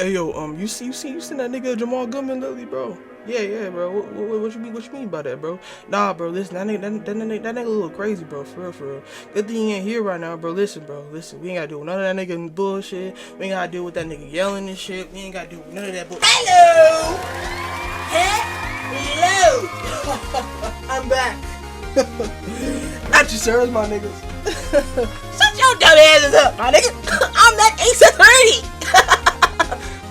Hey yo, you seen that nigga Jamal Goodman lately, bro? Yeah, bro. What you mean by that, bro? Nah, bro. Listen, that nigga a little crazy, bro. For real. Good thing he ain't here right now, bro. Listen, we ain't gotta deal with none of that nigga bullshit. We ain't gotta deal with that nigga yelling and shit. We ain't gotta deal with none of that bullshit. Hello. Hello. I'm back. At your service, my niggas. Shut your dumb asses up, my nigga. I'm that Aceattorney.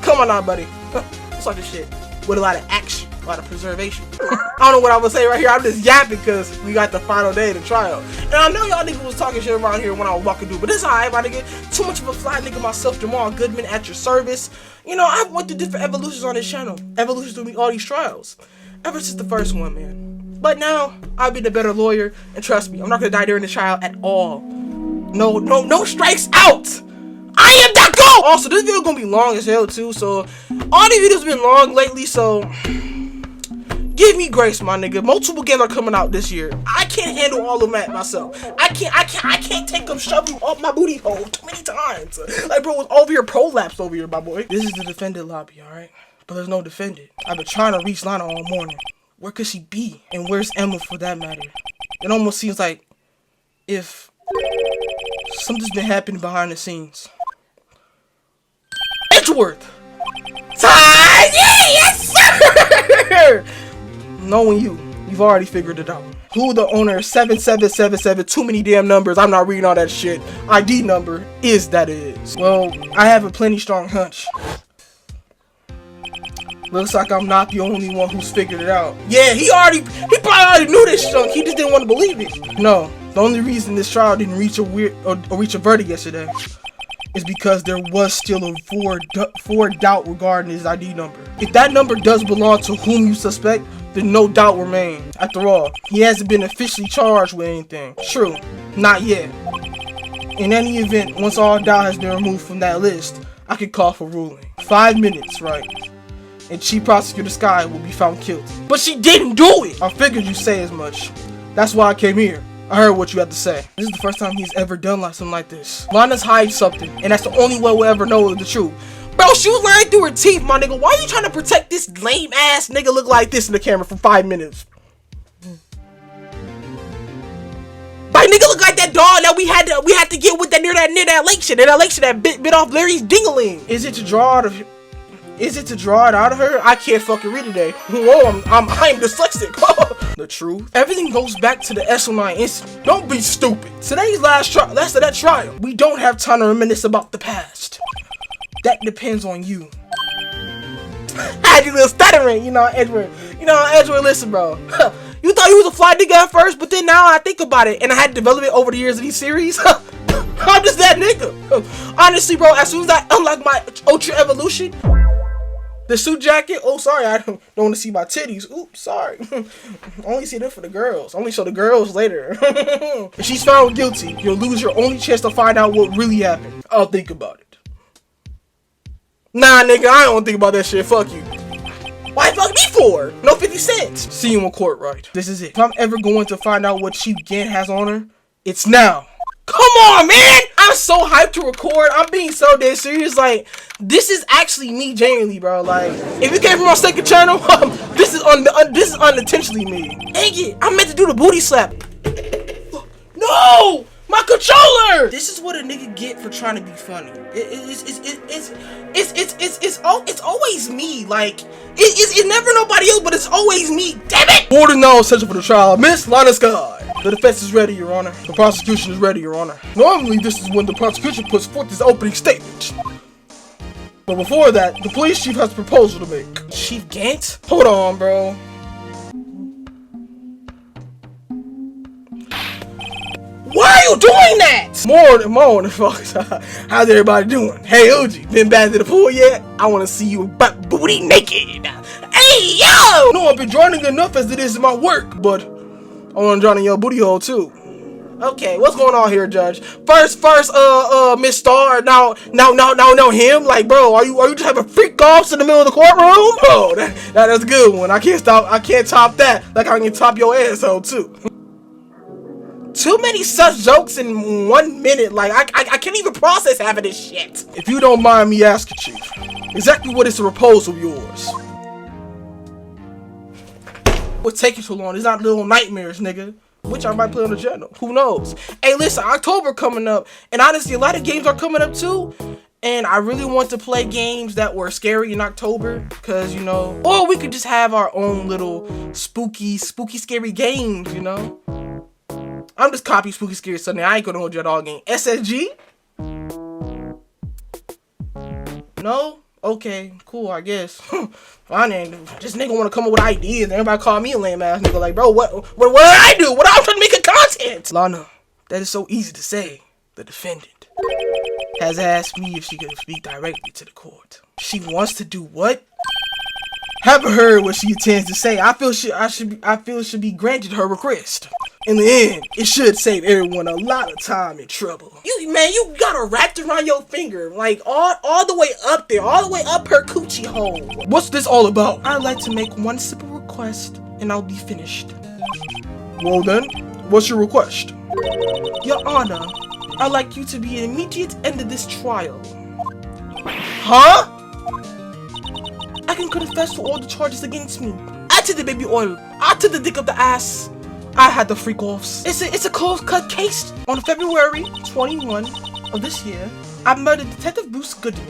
Come on now, buddy. Let's start this shit with a lot of action, a lot of preservation. I don't know what I would say right here. I'm just yapping because we got the final day of the trial. And I know y'all niggas was talking shit around here when I was walking through, but it's alright, my nigga. Too much of a fly nigga myself, Jamal Goodman, at your service. You know, I've went through different evolutions on this channel. Evolutions through all these trials. Ever since the first one, man. But now, I've been a better lawyer, and trust me, I'm not gonna die during the trial at all. No strikes out! I am that goal! Also, this video gonna be long as hell too, so all these videos have been long lately, so give me grace, my nigga. Multiple games are coming out this year. I can't handle all of them myself. I can't take them shoving up my booty hole too many times. Like, bro, it's over here prolapsed over here, my boy. This is the defendant lobby, alright? But there's no defendant. I've been trying to reach Lana all morning. Where could she be? And where's Emma for that matter? It almost seems like if something's been happening behind the scenes. Edgeworth! Yes, sir! Knowing you've already figured it out. Who the owner of 7777, too many damn numbers, I'm not reading all that shit, ID number is that is. Well, I have a plenty strong hunch. Looks like I'm not the only one who's figured it out. Yeah, he probably already knew this junk, he just didn't want to believe it. No, the only reason this trial didn't reach a verdict yesterday is because there was still a for doubt regarding his ID number. If that number does belong to whom you suspect, then no doubt remains. After all, he hasn't been officially charged with anything. True, not yet. In any event, once all doubt has been removed from that list, I could call for ruling. 5 minutes, right? And Chief Prosecutor Sky will be found guilty. But she didn't do it! I figured you'd say as much. That's why I came here. I heard what you had to say. This is the first time he's ever done something like this. Lana's hiding something, and that's the only way we'll ever know the truth. Bro, she was lying through her teeth, my nigga. Why are you trying to protect this lame ass nigga look like this in the camera for 5 minutes? Like, nigga look like that dog that we had to get with that near that lake shit. That lake shit that bit off Larry's dingling. Is it to draw it out of her? I can't fucking read today. Whoa, I'm dyslexic. The truth. Everything goes back to the SO9 incident. Don't be stupid. Today's last of that trial. We don't have time to reminisce about the past. That depends on you. I had you little stuttering, Edgeworth. Edgeworth, listen, bro. You thought you was a fly nigga at first, but then now I think about it, and I had developed it over the years of these series. I'm just that nigga. Honestly, bro, as soon as I unlock my Ultra Evolution, the suit jacket, oh sorry, I don't want to see my titties. Oops, sorry. Only see them for the girls. Only show the girls later. If she's found guilty, you'll lose your only chance to find out what really happened. I'll think about it. Nah, nigga, I don't think about that shit. Fuck you. Why fuck me for? No 50 cents. See you in court, Wright. This is it. If I'm ever going to find out what Chief Gant has on her, it's now. Come on, man! I'm so hyped to record. I'm being so dead serious. Like, this is actually me genuinely, bro. Like, if you came from my second channel, this is unintentionally me. Dang it! I meant to do the booty slap. No! My controller! This is what a nigga get for trying to be funny. It's always me. Like, it's never nobody else, but it's always me. Damn it! More than now, essential for the trial. Miss Lana Sky. The defense is ready, Your Honor. The prosecution is ready, Your Honor. Normally, this is when the prosecution puts forth his opening statement. But before that, the police chief has a proposal to make. Chief Gant? Hold on, bro. Why are you doing that? Morning, folks. How's everybody doing? Hey, Uji, been back to the pool yet? I want to see you butt booty naked. Hey, yo! No, I've been drowning enough as it is in my work, but I want to drown in your booty hole too. Okay, what's going on here, Judge? First, Miss Star. Now, him. Like, bro, are you just having freak offs in the middle of the courtroom? Oh, that's a good one. I can't top that. Like I can top your asshole too. Too many such jokes in 1 minute. Like, I can't even process half of this shit. If you don't mind me asking, Chief, exactly what is the proposal of yours? What's taking so long? It's not Little Nightmares, nigga. Which I might play on the channel. Who knows? Hey, listen, October coming up. And honestly, a lot of games are coming up too. And I really want to play games that were scary in October. Because, you know, or we could just have our own little spooky, scary games, you know? I'm just copying Spooky Scary Sunday. I ain't gonna hold you at all game. SSG? No? Okay, cool, I guess. Fine, this nigga wanna come up with ideas. Everybody call me a lame ass nigga. Like, bro, what did I do? What I'm trying to make a content? Lana, that is so easy to say. The defendant has asked me if she can speak directly to the court. She wants to do what? Haven't heard what she intends to say. I feel it should be granted her request. In the end, it should save everyone a lot of time and trouble. You got her wrapped around your finger, like all the way up there, all the way up her coochie hole. What's this all about? I'd like to make one simple request, and I'll be finished. Well then, what's your request? Your Honor, I'd like you to be an immediate end of this trial. Huh? I can confess to all the charges against me. I took the baby oil. I took the dick up the ass. I had the freak offs. It's a cold cut case. On February 21 of this year, I murdered Detective Bruce Goodman.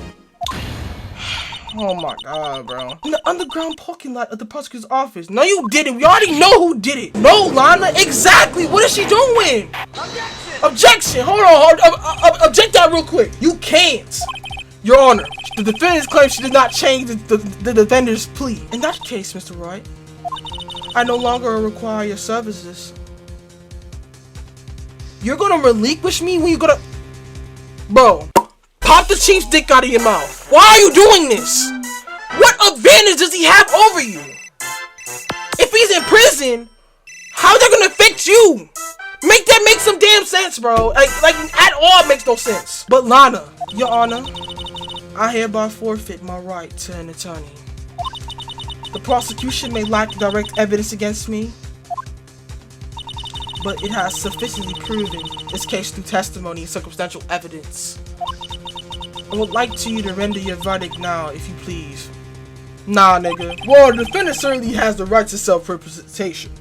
Oh my god, bro. In the underground parking lot of the prosecutor's office. No, you didn't. We already know who did it. No, Lana. Exactly. What is she doing? Objection. Hold on. Object that real quick. You can't. Your Honor, the defendant claims she did not change the defendant's plea. In that case, Mr. Wright, I no longer require your services. You're gonna relinquish me when you're gonna... Bro, pop the chief's dick out of your mouth. Why are you doing this? What advantage does he have over you? If he's in prison, how's that gonna affect you? Make that make some damn sense, bro. Like at all makes no sense. But Lana, Your Honor, I hereby forfeit my right to an attorney. The prosecution may lack direct evidence against me, but it has sufficiently proven its case through testimony and circumstantial evidence. I would like you to render your verdict now, if you please. Nah, nigga. Well, the defendant certainly has the right to self-representation.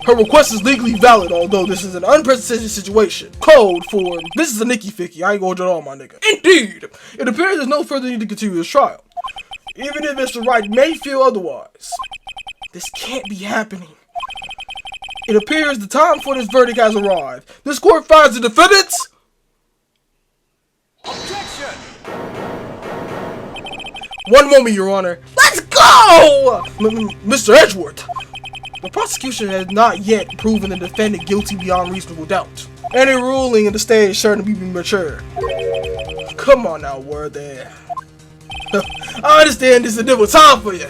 Her request is legally valid, although this is an unprecedented situation. Code for this is a Nicky Ficky. I ain't gonna do it all, my nigga. Indeed, it appears there's no further need to continue this trial, even if Mr. Wright may feel otherwise. This can't be happening. It appears the time for this verdict has arrived. This court finds the defendants. Objection! One moment, Your Honor. Let's go! Mr. Edgeworth. The prosecution has not yet proven the defendant guilty beyond reasonable doubt. Any ruling in the state is sure to be mature. Come on now, Worthy. I understand this is a difficult time for you,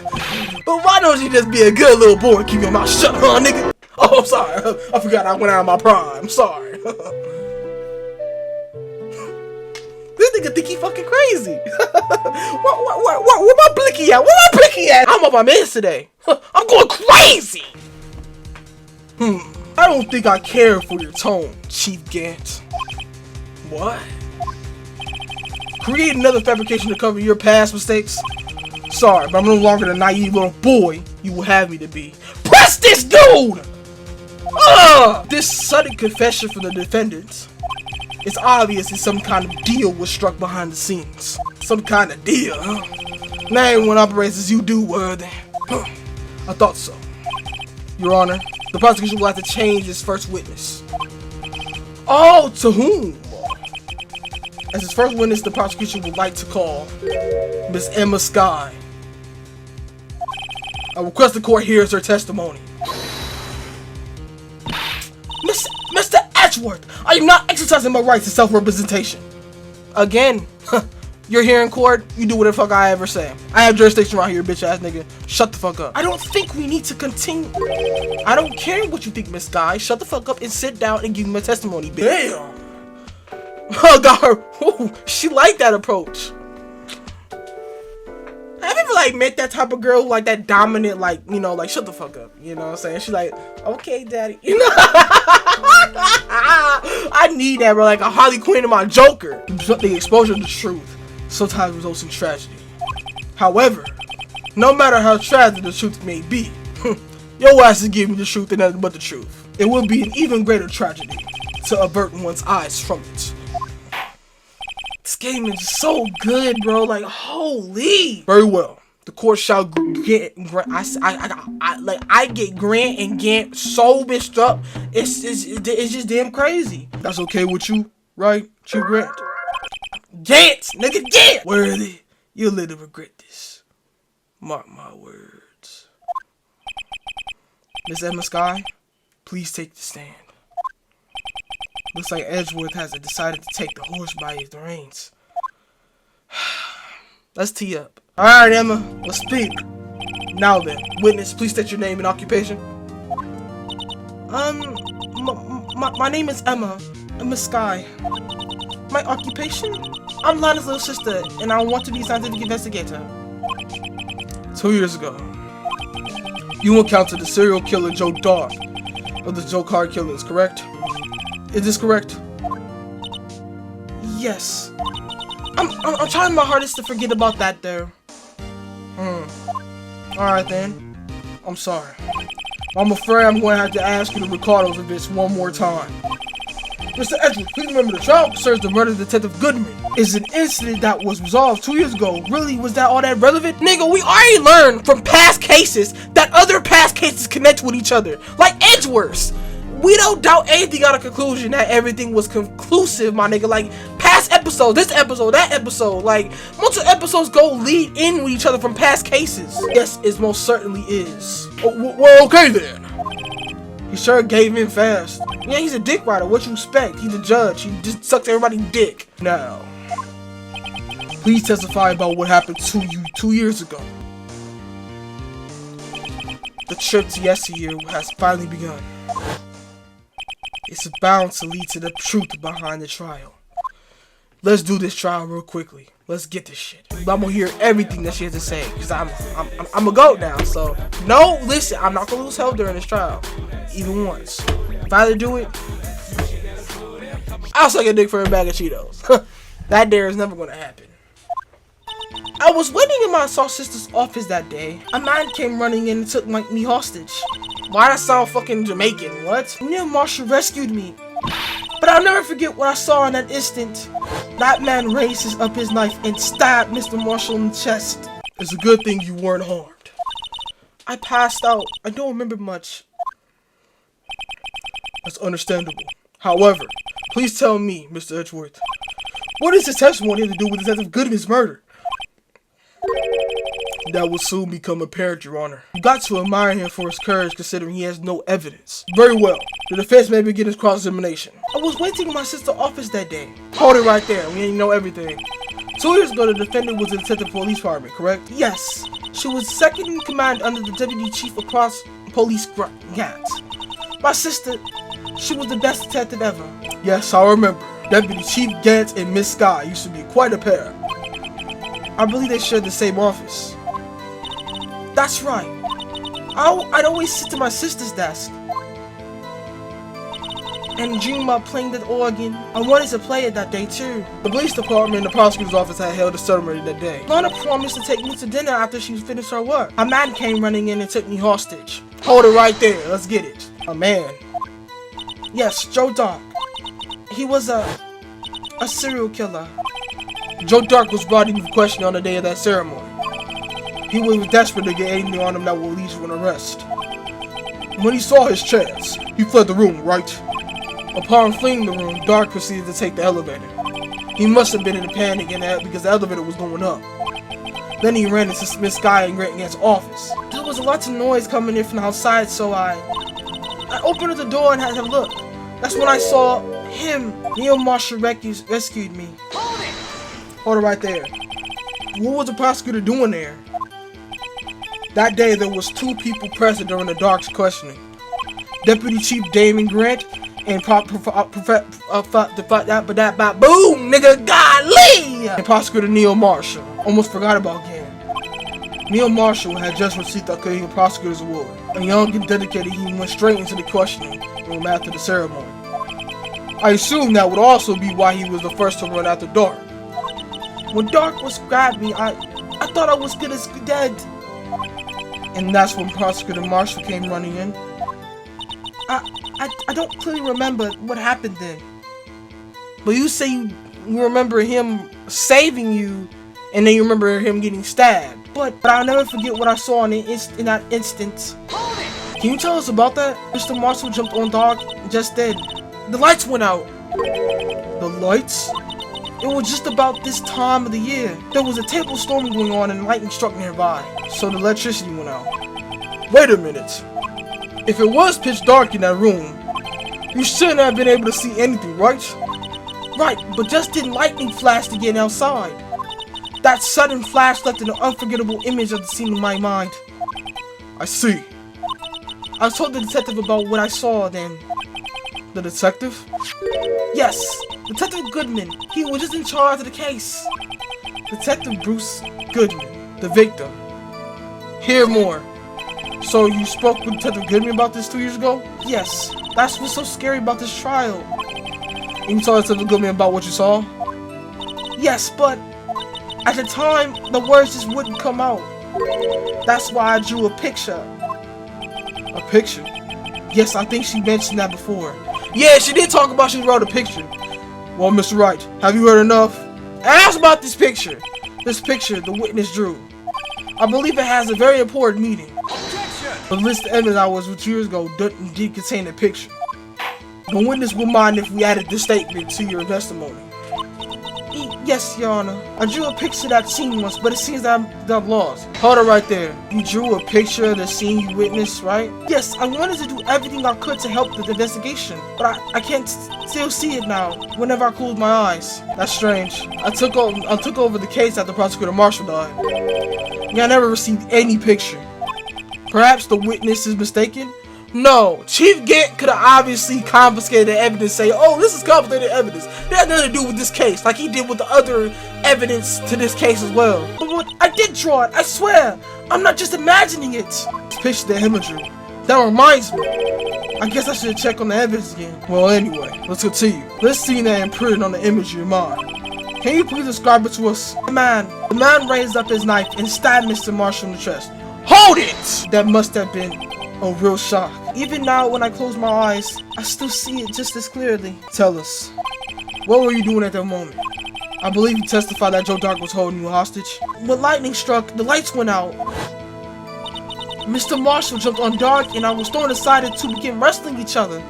but why don't you just be a good little boy and keep your mouth shut, huh, nigga? Oh, I'm sorry. I forgot I went out of my prime. I'm sorry. This nigga think he fucking crazy. Where my blicky at? Where my blicky at? I'm on my meds today. I'm going crazy. I don't think I care for your tone, Chief Gant. What? Create another fabrication to cover your past mistakes? Sorry, but I'm no longer the naive little boy you will have me to be. Press this dude! This sudden confession from the defendant. It's obvious that some kind of deal was struck behind the scenes. Some kind of deal, huh? Now everyone operates as you do, Worthy. I thought so. Your Honor, the prosecution will have to change its first witness. Oh, to whom? As its first witness, the prosecution would like to call Miss Emma Skye. I request the court hears her testimony. Mr. Edgeworth, I am not exercising my rights to self-representation. Again, you're here in court, you do whatever the fuck I ever say. I have jurisdiction around here, bitch ass nigga. Shut the fuck up. I don't think we need to continue. I don't care what you think, Miss Skye. Shut the fuck up and sit down and give me my testimony, bitch. Damn. Oh, got her. Ooh, she liked that approach. Have you ever like met that type of girl, like that dominant, like, you know, like shut the fuck up, you know what I'm saying? She's like, okay, daddy, you know. I need that, bro. Like a Harley Quinn in my Joker. The exposure to the truth sometimes results in tragedy. However, no matter how tragic the truth may be, your ass is giving the truth and nothing but the truth. It will be an even greater tragedy to avert one's eyes from it. This game is so good, bro. Like, holy. Very well. The court shall get Grant. I get Grant and Gant so messed up. It's just damn crazy. That's okay with you, right? Chief Grant. Gant, nigga, Gant. Worthy, you'll later regret this. Mark my words. Miss Emma Sky, please take the stand. Looks like Edgeworth has decided to take the horse by his reins. Let's tee up. Alright, Emma, let's speak. Now then, witness, please state your name and occupation. My name is Emma Sky. My occupation? I'm Lana's little sister, and I want to be a scientific investigator. 2 years ago, you encountered the serial killer Joe Dog of the Joe Card Killers, correct? Is this correct? Yes. I'm trying my hardest to forget about that there. Alright then. I'm sorry. I'm afraid I'm going to have to ask you to recall those events one more time. Mr. Edgeworth, please remember the trial concerns the murder of Detective Goodman. Is an incident that was resolved 2 years ago. Really, was that all that relevant? Nigga, we already learned from past cases that other past cases connect with each other. Like Edgeworth's. We don't doubt anything out of conclusion that everything was conclusive, my nigga. Like, past episodes, this episode, that episode. Like, multiple episodes go lead in with each other from past cases. Yes, it most certainly is. Well, okay then. He sure gave in fast. Yeah, he's a dick rider. What you expect? He's a judge. He just sucks everybody's dick. Now, please testify about what happened to you 2 years ago. The trip to yesteryear has finally begun. It's bound to lead to the truth behind the trial. Let's do this trial real quickly. Let's get this shit. I'm gonna hear everything that she has to say, because I'm a goat now. So no, listen, I'm not gonna lose health during this trial, even once. If I had to do it, I'll suck a dick for a bag of Cheetos. That dare is never gonna happen. I was waiting in my soul sister's office that day. A man came running in and took me hostage. Why that sound fucking Jamaican? What? Neil Marshall rescued me. But I'll never forget what I saw in that instant. That man raised up his knife and stabbed Mr. Marshall in the chest. It's a good thing you weren't harmed. I passed out. I don't remember much. That's understandable. However, please tell me, Mr. Edgeworth, what does this testimony have to do with Detective Goodman's murder? That will soon become apparent, Your Honor. You got to admire him for his courage, considering he has no evidence. Very well. The defense may begin his cross-examination. I was waiting in my sister's office that day. Hold it right there. We ain't know everything. 2 years ago, the defendant was a detective police department, correct? Yes. She was second in command under the deputy chief across police Gant. My sister, she was the best detective ever. Yes, I remember. Deputy Chief Gant and Miss Sky used to be quite a pair. I believe they shared the same office. That's right. I'd always sit at my sister's desk and dream about playing that organ. I wanted to play it that day too. The police department and the prosecutor's office had held a ceremony that day. Lana promised to take me to dinner after she finished her work. A man came running in and took me hostage. Hold it right there. Let's get it. A man. Yes, Joe Dark. He was a serial killer. Joe Dark was brought into question on the day of that ceremony. He was desperate to get anything on him that will lead to an arrest. When he saw his chance, he fled the room, right? Upon fleeing the room, Dark proceeded to take the elevator. He must have been in a panic because the elevator was going up. Then he ran into Miss Sky and Grant Gant's office. There was a lot of noise coming in from outside, so I opened the door and had a look. That's when I saw him. Neil Marshall rescued me. Hold it right there. What was the prosecutor doing there? That day, there was 2 people present during the Dark's questioning. Deputy Chief Damon Grant and boom, nigga, golly! And Prosecutor Neil Marshall. Almost forgot about Gant. Neil Marshall had just received the Canadian Prosecutor's Award. And young and dedicated, he went straight into the questioning room after the ceremony. I assume that would also be why he was the first to run after Dark. When Dark was grabbed me, I thought I was good as dead. And that's when Prosecutor Marshall came running in. I don't clearly remember what happened then. But you say you remember him saving you, and then you remember him getting stabbed. But I'll never forget what I saw in that instant. Can you tell us about that? Mr. Marshall jumped on Dark just then. The lights went out. The lights? It was just about this time of the year. There was a terrible storm going on and lightning struck nearby. So the electricity went out. Wait a minute. If it was pitch dark in that room, you shouldn't have been able to see anything, right? Right, but just didn't lightning flash again outside. That sudden flash left an unforgettable image of the scene in my mind. I see. I told the detective about what I saw then. The detective? Yes, Detective Goodman. He was just in charge of the case. Detective Bruce Goodman, the victim. Hear more. So you spoke with Detective Goodman about this 2 years ago? Yes, that's what's so scary about this trial. You told Detective Goodman about what you saw? Yes, but at the time, the words just wouldn't come out. That's why I drew a picture. A picture? Yes, I think she mentioned that before. Yeah, she did talk about she wrote a picture. Well, Mr. Wright, have you heard enough? Ask about this picture. This picture the witness drew. I believe it has a very important meaning. The list of evidence I was with 2 years ago did contain a picture. The witness will mind if we added this statement to your testimony. Yes, Your Honor. I drew a picture of that scene once, but it seems that I'm lost. Hold it right there. You drew a picture of the scene you witnessed, right? Yes, I wanted to do everything I could to help the investigation, but I can't still see it now whenever I close my eyes. That's strange. I took over the case after Prosecutor Marshall died. Yeah, I never received any picture. Perhaps the witness is mistaken? No, Chief Gant could have obviously confiscated the evidence, say, oh, this is confiscated evidence. It has nothing to do with this case, like he did with the other evidence to this case as well. But I did draw it, I swear. I'm not just imagining it. This picture that him drew. That reminds me. I guess I should check on the evidence again. Well, anyway, let's continue. Let's see that imprinted on the image of your mind. Can you please describe it to us? The man raised up his knife and stabbed Mr. Marshall in the chest. Hold it! That must have been a real shock. Even now, when I close my eyes, I still see it just as clearly. Tell us, what were you doing at that moment? I believe you testified that Joe Dark was holding you hostage. When lightning struck, the lights went out. Mr. Marshall jumped on Dark and I was thrown aside and two began wrestling each other.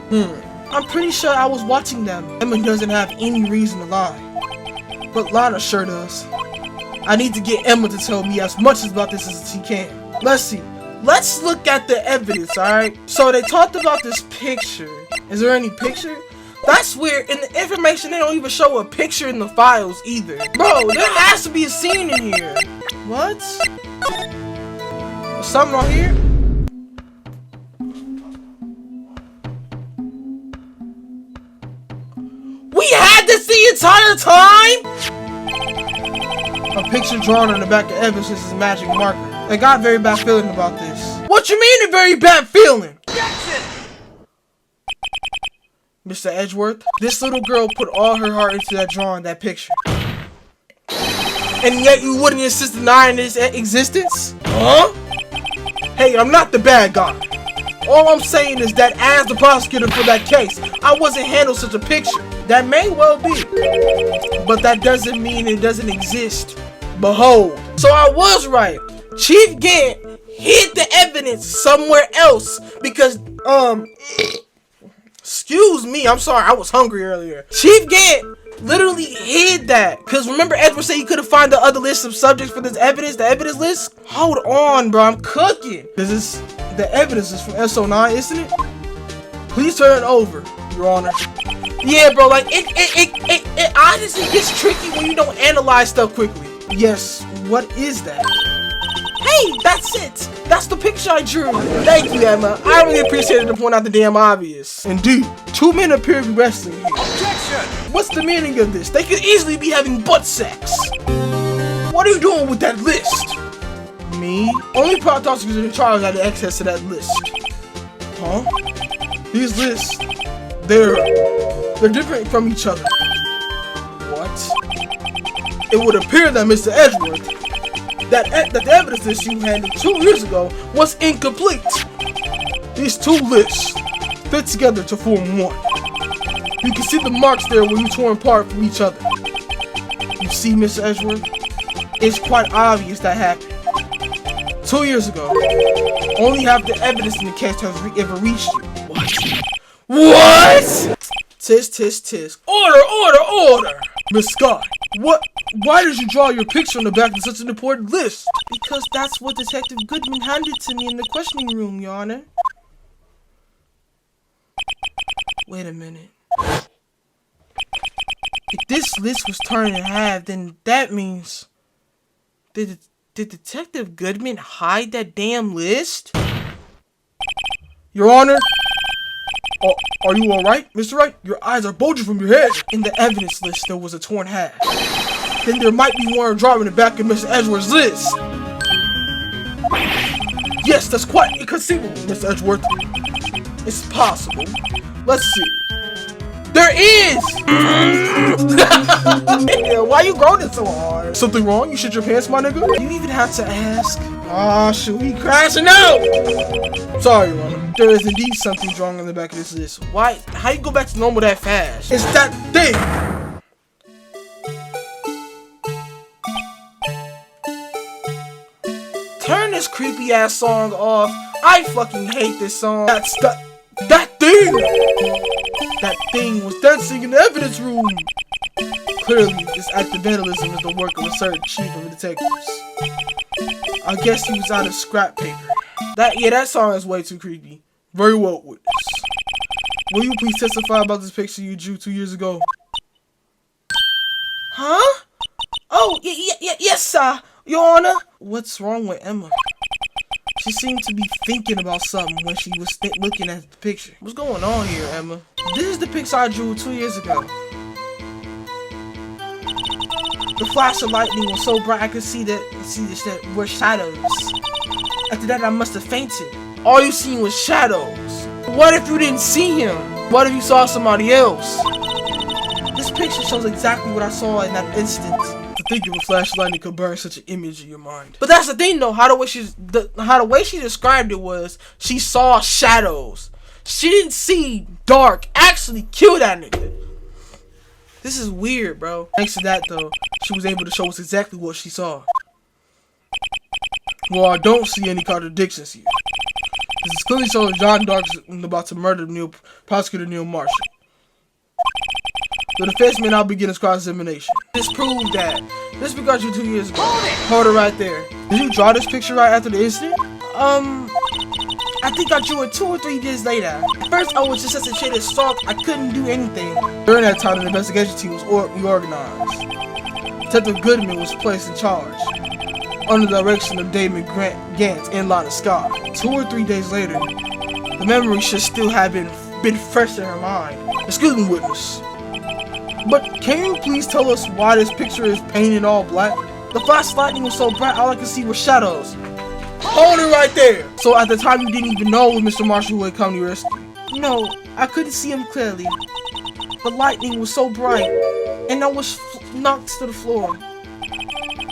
I'm pretty sure I was watching them. Emma doesn't have any reason to lie. But Lana sure does. I need to get Emma to tell me as much about this as she can. Let's see. Let's look at the evidence, alright? So they talked about this picture. Is there any picture? That's weird. In the information, they don't even show a picture in the files either. Bro, there has to be a scene in here. What? There's something on here? We had this the entire time? A picture drawn on the back of evidence is a magic marker. I got a very bad feeling about this. What you mean a very bad feeling? Mr. Edgeworth, this little girl put all her heart into that drawing, that picture. And yet you wouldn't insist denying its existence? Huh? Hey, I'm not the bad guy. All I'm saying is that as the prosecutor for that case, I wasn't handled such a picture. That may well be. But that doesn't mean it doesn't exist. Behold. So I was right. Chief Gant hid the evidence somewhere else because, excuse me, I'm sorry, I was hungry earlier. Chief Gant literally hid that. Because remember Edward said he couldn't find the other list of subjects for this evidence, the evidence list? Hold on, bro, I'm cooking. The evidence is from SO9, isn't it? Please turn it over, Your Honor. Yeah, bro, like, it honestly gets tricky when you don't analyze stuff quickly. Yes, what is that? Hey, that's it! That's the picture I drew! Thank you, Emma. I really appreciate it to point out the damn obvious. Indeed, two men appear to be wrestling here. Objection! What's the meaning of this? They could easily be having butt sex. What are you doing with that list? Me? Only prosecutors in charge had access to that list. Huh? These lists, they're They're different from each other. What? It would appear that Mr. Edgeworth, that the evidence that you handed 2 years ago was incomplete. These two lists fit together to form one. You can see the marks there where you tore apart from each other. You see, Mr. Edgeworth? It's quite obvious that happened 2 years ago. Only half the evidence in the case has ever reached you. What? Tisk, tisk, tisk. Order, order, order! Miss Scott, why did you draw your picture on the back of such an important list? Because that's what Detective Goodman handed to me in the questioning room, Your Honor. Wait a minute. If this list was torn in half, then that means... Did Detective Goodman hide that damn list? Your Honor? Are you alright, Mr. Wright? Your eyes are bulging from your head. In the evidence list, there was a torn half. Then there might be one drawing in the back of Mr. Edgeworth's list. Yes, that's quite inconceivable, Mr. Edgeworth. It's possible. Let's see. There is! Yeah, why you groaning so hard? Something wrong? You shit your pants, my nigga? You even have to ask. Aw, shoot, he crashing out! Sorry, Your Honor. There is indeed something wrong on the back of this list. Why? How you go back to normal that fast? It's that thing! Turn this creepy ass song off. I fucking hate this song. That thing! That thing was dancing in the evidence room. Clearly, this act of vandalism is the work of a certain chief of the detectives. I guess he was out of scrap paper. That song is way too creepy. Very well, witness. Will you please testify about this picture you drew 2 years ago? Huh? Oh, yes, sir, Your Honor. What's wrong with Emma? She seemed to be thinking about something when she was looking at the picture. What's going on here, Emma? This is the picture I drew 2 years ago. The flash of lightning was so bright I could see that were shadows. After that, I must have fainted. All you seen was shadows. What if you didn't see him? What if you saw somebody else? This picture shows exactly what I saw in that instant. To think of a flash of lightning could burn such an image in your mind. But that's the thing, though. How the way she described it was, she saw shadows. She didn't see dark. Actually, kill that nigga. This is weird, bro. Thanks to that, though, she was able to show us exactly what she saw. Well, I don't see any contradictions here. This is clearly showing John Dark's about to murder prosecutor Neil Marshall. The defense may now begin its cross-examination. This proved that. This because you 2 years ago. Hold it right there. Did you draw this picture right after the incident? I think I drew it 2 or 3 days later. At first, I was just such a shaded stalk, I couldn't do anything. During that time, the investigation team was reorganized. Detective Goodman was placed in charge, under the direction of David Gantz and Lana Scott. 2 or 3 days later, the memory should still have been fresh in her mind. Excuse me, witness. But can you please tell us why this picture is painted all black? The flash lightning was so bright, all I could see were shadows. Hold it right there! So at the time you didn't even know it was Mr. Marshall who had come to your rescue? No, I couldn't see him clearly. The lightning was so bright, and I was knocked to the floor.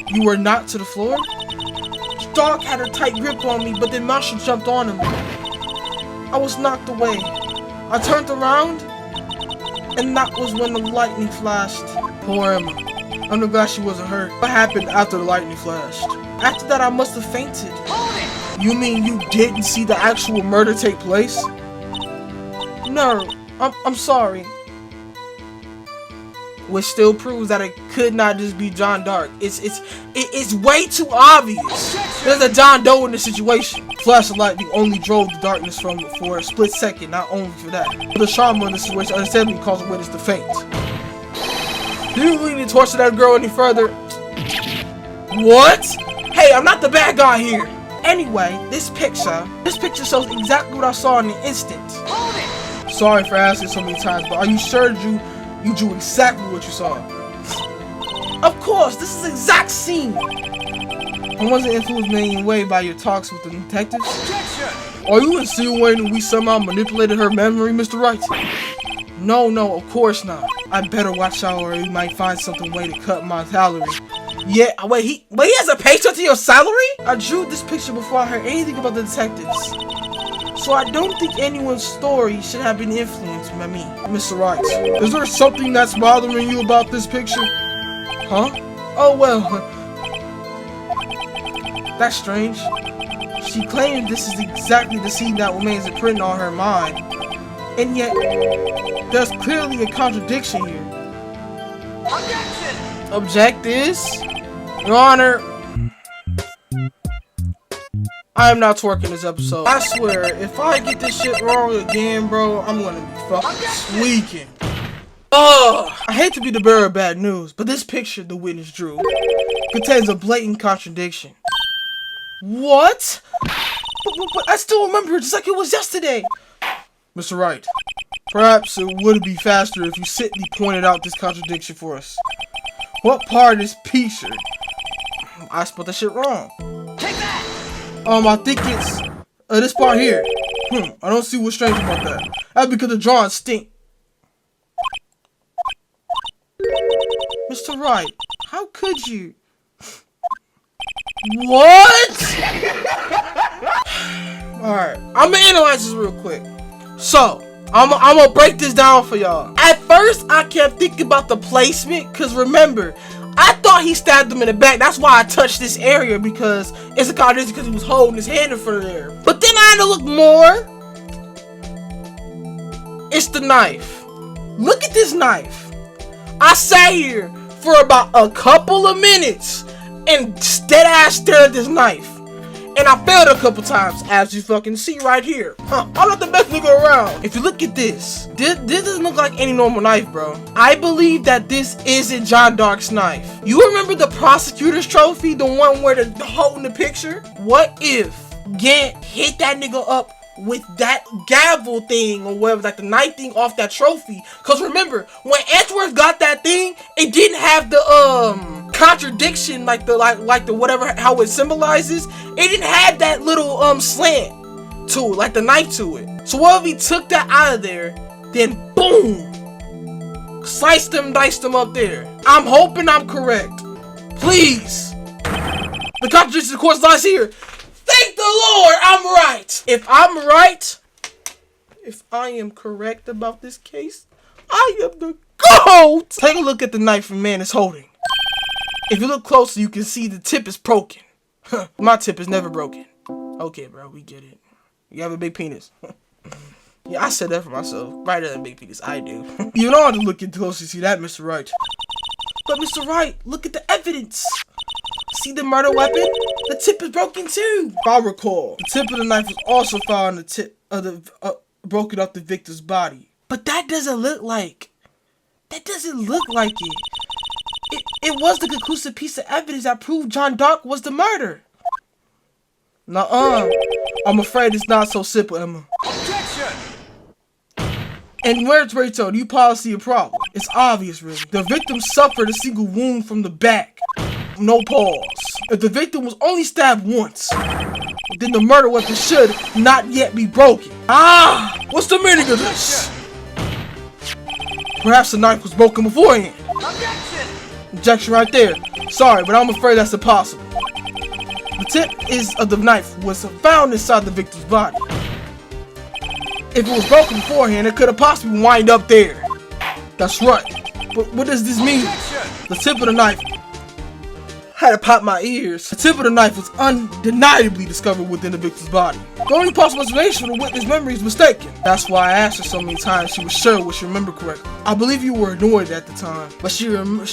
You were knocked to the floor? The dog had a tight grip on me, but then Marshall jumped on him. I was knocked away. I turned around, and that was when the lightning flashed. Poor Emma. I'm glad she wasn't hurt. What happened after the lightning flashed? After that, I must have fainted. You mean you didn't see the actual murder take place? No, I'm sorry. Which still proves that it could not just be John Dark. It's way too obvious. There's a John Doe in the situation. Flash of lightning only drove the darkness for a split second, not only for that. The trauma in the situation understandably caused the witness to faint. Do you really need to torture that girl any further? What? Hey, I'm not the bad guy here. Anyway, this picture shows exactly what I saw in the instant. Sorry for asking so many times, but are you sure you drew exactly what you saw? Of course, this is the exact scene. I wasn't influenced in any way by your talks with the detectives. Are you insinuating we somehow manipulated her memory, Mr. Wright? No, of course not. I better watch out or he might find something way to cut my salary. Yeah, wait, he has a paycheck to your salary? I drew this picture before I heard anything about the detectives. So I don't think anyone's story should have been influenced by me. Mr. Wright, is there something that's bothering you about this picture? Huh? Oh, well. That's strange. She claimed this is exactly the scene that remains imprinted on her mind. And yet, there's clearly a contradiction here. Objection! Object is? Your Honor, I am not twerking this episode. I swear, if I get this shit wrong again, bro, I'm gonna be fucking squeaking. Ugh! I hate to be the bearer of bad news, but this picture the witness drew contains a blatant contradiction. What? But I still remember it just like it was yesterday. Mr. Wright, perhaps it would be faster if you simply pointed out this contradiction for us. What part of this picture? I spelled that shit wrong. Take that! I think it's this part here. I don't see what's strange about that. That's because the drawing stink. Mr. Wright, how could you? What? Alright, I'm gonna analyze this real quick. So, I'm gonna break this down for y'all. At first, I kept thinking about the placement, because remember, I thought he stabbed him in the back. That's why I touched this area, because it's a contradiction because he was holding his hand in front of there. But then I had to look more. It's the knife. Look at this knife. I sat here for about a couple of minutes and dead ass stared at this knife. And I failed a couple times, as you fucking see right here. I'm not the best nigga around. If you look at this doesn't look like any normal knife, bro. I believe that this isn't John Dark's knife. You remember the prosecutor's trophy, the one where the holding the picture? What if Gant hit that nigga up with that gavel thing or whatever, like the knife thing off that trophy? Cause remember, when Edgeworth got that thing, it didn't have the contradiction, like the whatever, how it symbolizes. It didn't have that little slant to it, like the knife to it. So what if he took that out of there, then boom, sliced them, diced them up there? I'm hoping I'm correct. Please. The contradiction, of course, lies here. Thank the Lord, I'm right. If I'm right, if I am correct about this case, I am the GOAT. Take a look at the knife the man is holding. If you look closer, you can see the tip is broken. My tip is never broken. Okay, bro, we get it. You have a big penis. Yeah, I said that for myself. Brighter than big penis, I do. You don't have to look close to see that, Mr. Wright. But Mr. Wright, look at the evidence. See the murder weapon? The tip is broken too. If I recall, the tip of the knife was also found on the tip of the broken off the victim's body. But that doesn't look like. That doesn't look like it. It was the conclusive piece of evidence that proved John Dark was the murderer. Nuh-uh. I'm afraid it's not so simple, Emma. Objection! And where's Rachel? Do you policy a problem? It's obvious, really. The victim suffered a single wound from the back. No pause. If the victim was only stabbed once, then the murder weapon should not yet be broken. Ah! What's the meaning of this? Perhaps the knife was broken beforehand. Objection! Objection right there. Sorry, but I'm afraid that's impossible. The tip of the knife was found inside the victim's body. If it was broken beforehand, it could have possibly wind up there. That's right. But what does this mean? Objection! The tip of the knife. I had to pop my ears. The tip of the knife was undeniably discovered within the victim's body. The only possible explanation for the witness' memory is mistaken. That's why I asked her so many times she was sure what she remembered correctly. I believe you were annoyed at the time, but she was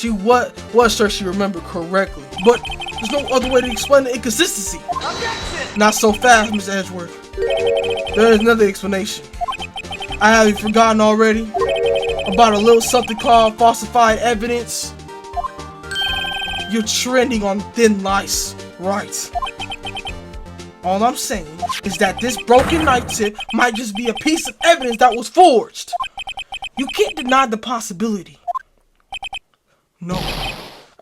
sure she remembered correctly. But there's no other way to explain the inconsistency. Objection! Not so fast, Mr. Edgeworth. There is another explanation. I haven't forgotten already about a little something called falsified evidence. You're trending on thin ice, right? All I'm saying is that this broken knife tip might just be a piece of evidence that was forged. You can't deny the possibility. No.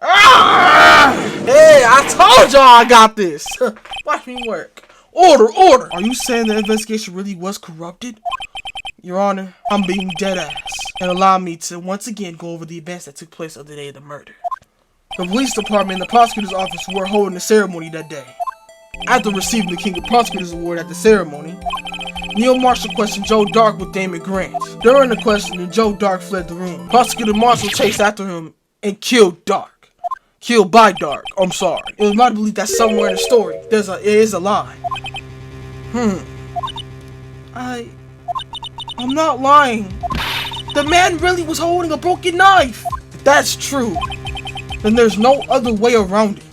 Ah! Hey, I told y'all I got this. Watch me work. Order, order. Are you saying the investigation really was corrupted? Your Honor, I'm being dead ass. and allow me to once again go over the events that took place on the day of the murder. The police department and the prosecutor's office were holding a ceremony that day. After receiving the King of Prosecutors Award at the ceremony, Neil Marshall questioned Joe Dark with Damon Grant. During the questioning, Joe Dark fled the room. Prosecutor Marshall chased after him and killed Dark. Killed by Dark. I'm sorry. It was my belief that somewhere in the story, it is a lie. I'm not lying. The man really was holding a broken knife. If that's true, then there's no other way around it.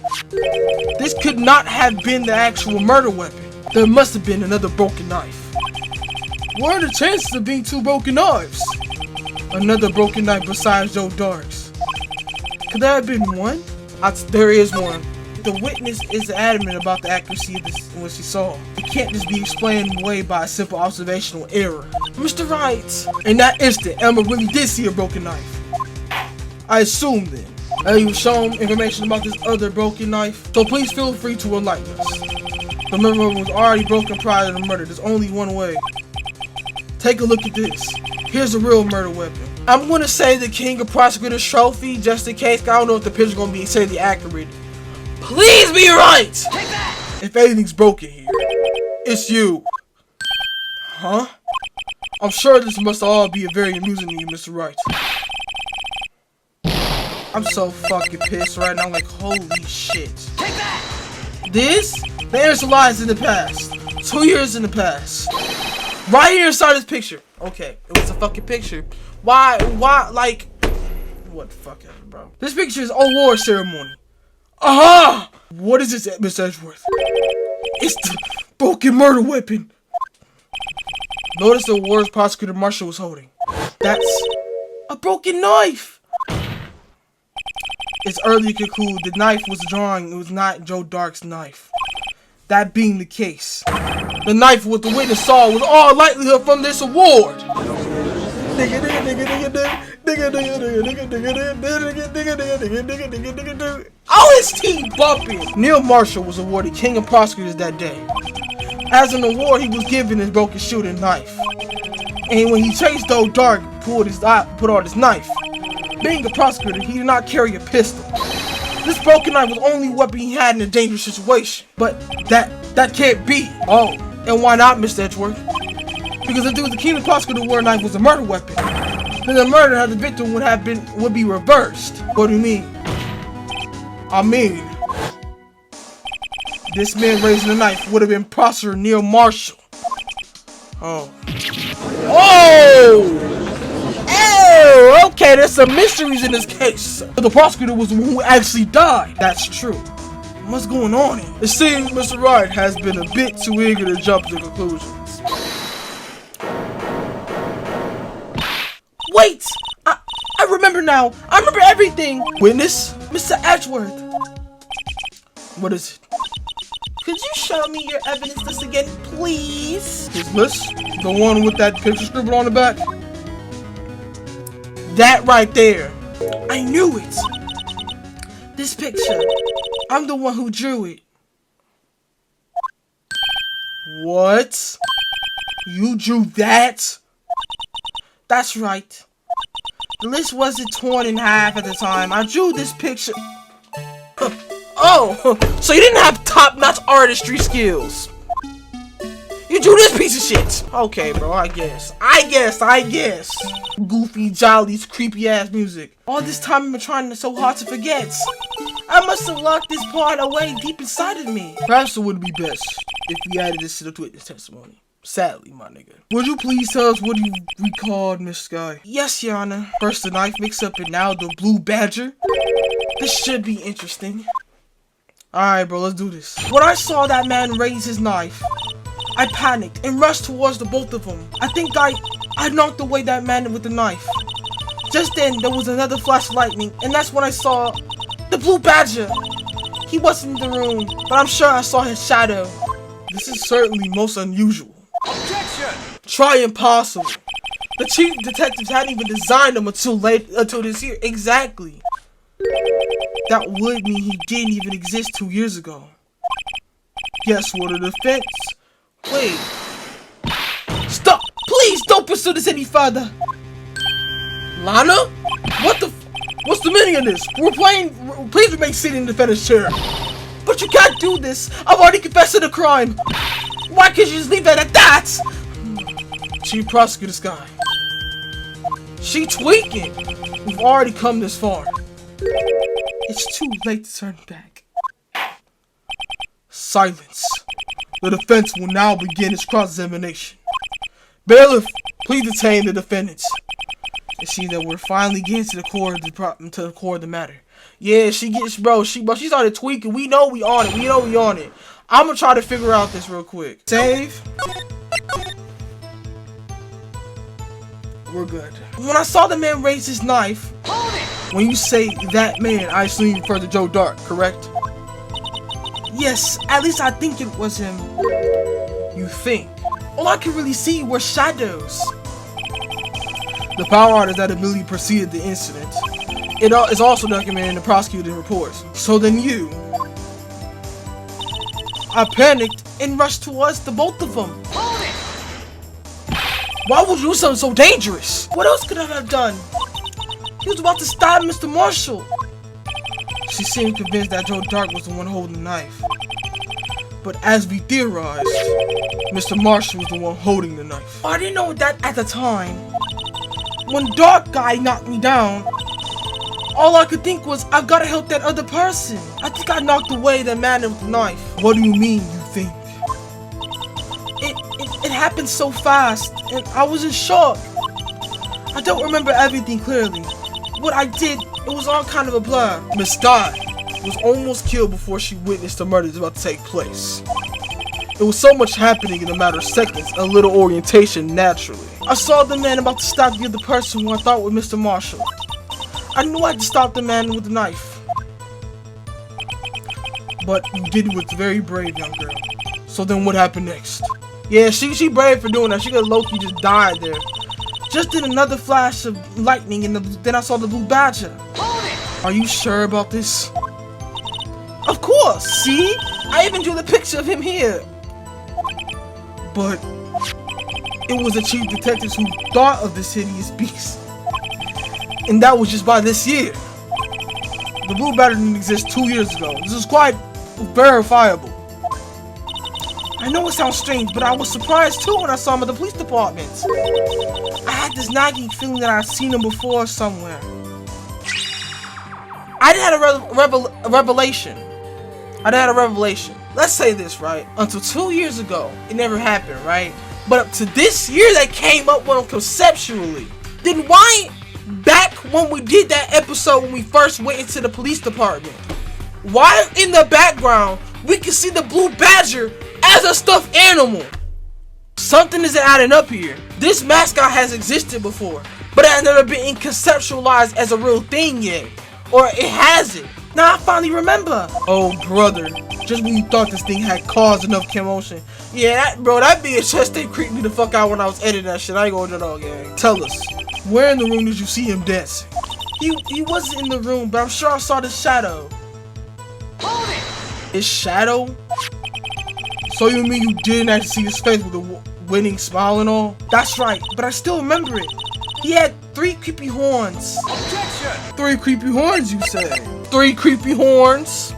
This could not have been the actual murder weapon. There must have been another broken knife. What are the chances of being two broken knives? Another broken knife besides Joe Dark's. Could there have been one? There is one. The witness is adamant about the accuracy of what she saw. It can't just be explained away by a simple observational error. Mr. Wright! In that instant, Emma really did see a broken knife. I assume then. He was shown information about this other broken knife, so please feel free to enlighten us. The murder weapon was already broken prior to the murder. There's only one way. Take a look at this. Here's the real murder weapon. I'm going to say the King of Prosecutors trophy just in case. I don't know if the picture's going to be exactly accurate. Please be right! If anything's broken here, it's you. Huh? I'm sure this must all be very amusing to you, Mr. Wright. I'm so fucking pissed right now, like holy shit. This? The answer lies in the past. 2 years in the past. Right here inside this picture. Okay, it was a fucking picture. Why, like, what the fuck ever, bro. This picture is award ceremony. Aha! What is this, Miss Edgeworth? It's the broken murder weapon. Notice the awards prosecutor Marshall was holding. That's a broken knife. It's early to conclude the knife was drawing. It was not Joe Dark's knife. That being the case, the knife what the witness saw was all likelihood from this award. Oh, his teeth bumping. Neil Marshall was awarded King of Prosecutors that day. As an award, he was given his broken shooting knife. And when he chased Joe Dark, put out his knife. Being a prosecutor, he did not carry a pistol. This broken knife was the only weapon he had in a dangerous situation. But that can't be. Oh, and why not, Mr. Edgeworth? Because if the King of Prosecutor Award knife was a murder weapon, then the murder of the victim would be reversed. What do you mean? I mean, this man raising the knife would have been Prosecutor Neil Marshall. Oh. Oh, okay, there's some mysteries in this case. The prosecutor was the one who actually died. That's true. What's going on here? It seems Mr. Wright has been a bit too eager to jump to conclusions. Wait! I remember now. I remember everything. Witness? Mr. Edgeworth. What is it? Could you show me your evidence list again, please? His list? The one with that picture scribbled on the back? That right there. I knew it. This picture. I'm the one who drew it. What? You drew that? That's right. The list wasn't torn in half at the time. I drew this picture. Oh, so you didn't have top-notch artistry skills. You drew this piece of shit. Okay, bro, I guess. Goofy, jolly, creepy-ass music. All this time I've been trying so hard to forget. I must have locked this part away deep inside of me. Perhaps it would be best if we added this to the witness testimony. Sadly, my nigga. Would you please tell us what you recalled, Miss Sky? Yes, Your Honor. First the knife mix-up and now the blue badger. This should be interesting. Alright, bro, let's do this. When I saw that man raise his knife, I panicked and rushed towards the both of them. I think I knocked away that man with the knife. Just then, there was another flash of lightning, and that's when I saw the blue badger. He wasn't in the room, but I'm sure I saw his shadow. This is certainly most unusual. Objection! Try impossible. The chief detectives hadn't even designed him until this year. Exactly. That would mean he didn't even exist 2 years ago. Guess what a defense? Wait. Stop! Please don't pursue this any further! Lana? What's the meaning of this? Please remain seated in the defendant's chair. But you can't do this. I've already confessed to the crime. Why can't you just leave that at that? Chief Prosecutor Sky. She tweaking. We've already come this far. It's too late to turn back. Silence. The defense will now begin its cross-examination. Bailiff, please detain the defendants. It seems that we're finally getting to the core of the matter. Yeah, she started tweaking. We know we on it. I'm gonna try to figure out this real quick. Save. We're good. When I saw the man raise his knife, when you say that man, I assume you refer to Joe Dark, correct? Yes, at least I think it was him. You think? All I can really see were shadows. The power artist that immediately preceded the incident. It is also documented in the prosecutor's reports. So then you. I panicked and rushed towards the both of them. Why would you do something so dangerous? What else could I have done? He was about to stab Mr. Marshall. She seemed convinced that Joe Dark was the one holding the knife. But as we theorized, Mr. Marshall was the one holding the knife. I didn't know that at the time. When Dark Guy knocked me down, all I could think was, I've got to help that other person. I think I knocked away the man with the knife. What do you mean, you think? It happened so fast, and I was in shock. I don't remember everything clearly. What I did, it was all kind of a blur. Miss Scott was almost killed before she witnessed the murder that's about to take place. It was so much happening in a matter of seconds, a little orientation naturally. I saw the man about to stab the other person who I thought was Mr. Marshall. I knew I had to stop the man with the knife. But you did it with very brave, young girl. So then what happened next? Yeah, she brave for doing that. She got low-key just died there. Just in another flash of lightning, and then I saw the blue badger. Are you sure about this? Of course, see? I even drew the picture of him here. But it was the chief detectives who thought of this hideous beast. And that was just by this year. The blue badger didn't exist 2 years ago. This is quite verifiable. I know it sounds strange, but I was surprised too when I saw him at the police department. I had this nagging feeling that I'd seen him before somewhere. I had a revelation. Let's say this, right? Until 2 years ago, it never happened, right? But up to this year, that came up with him conceptually. Then why, back when we did that episode when we first went into the police department, why in the background we could see the blue badger as a stuffed animal? Something isn't adding up here. This mascot has existed before, but it has never been conceptualized as a real thing yet. Or it hasn't. Now I finally remember. Oh brother, just when you thought this thing had caused enough commotion. Yeah, that bitch just they creeped me the fuck out when I was editing that shit. I ain't gonna do it all, gang. Tell us, where in the room did you see him dancing? He wasn't in the room, but I'm sure I saw the shadow. His shadow? So you mean you didn't actually see his face with a winning smile and all? That's right, but I still remember it. He had 3 creepy horns. Objection! 3 creepy horns, you say? 3 creepy horns?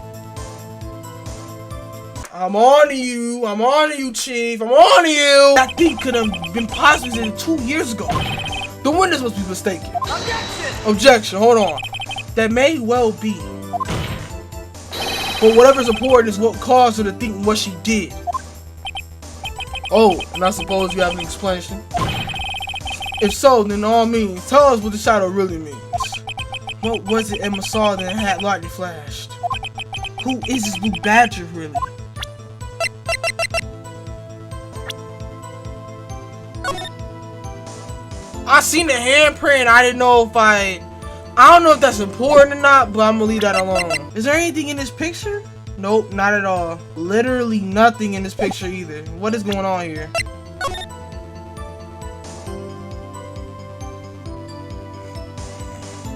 I'm on to you, Chief. I'm on to you. That thing could have been possibly 2 years ago. The witness must be mistaken. Objection! Objection, hold on. That may well be. But whatever's important is what caused her to think what she did. Oh, and I suppose you have an explanation? If so, then all means, tell us what the shadow really means. What was it Emma saw that had lightning flashed? Who is this blue badger really? I seen the handprint. I didn't know if I don't know if that's important or not, but I'm gonna leave that alone. Is there anything in this picture? Nope, not at all. Literally nothing in this picture either. What is going on here?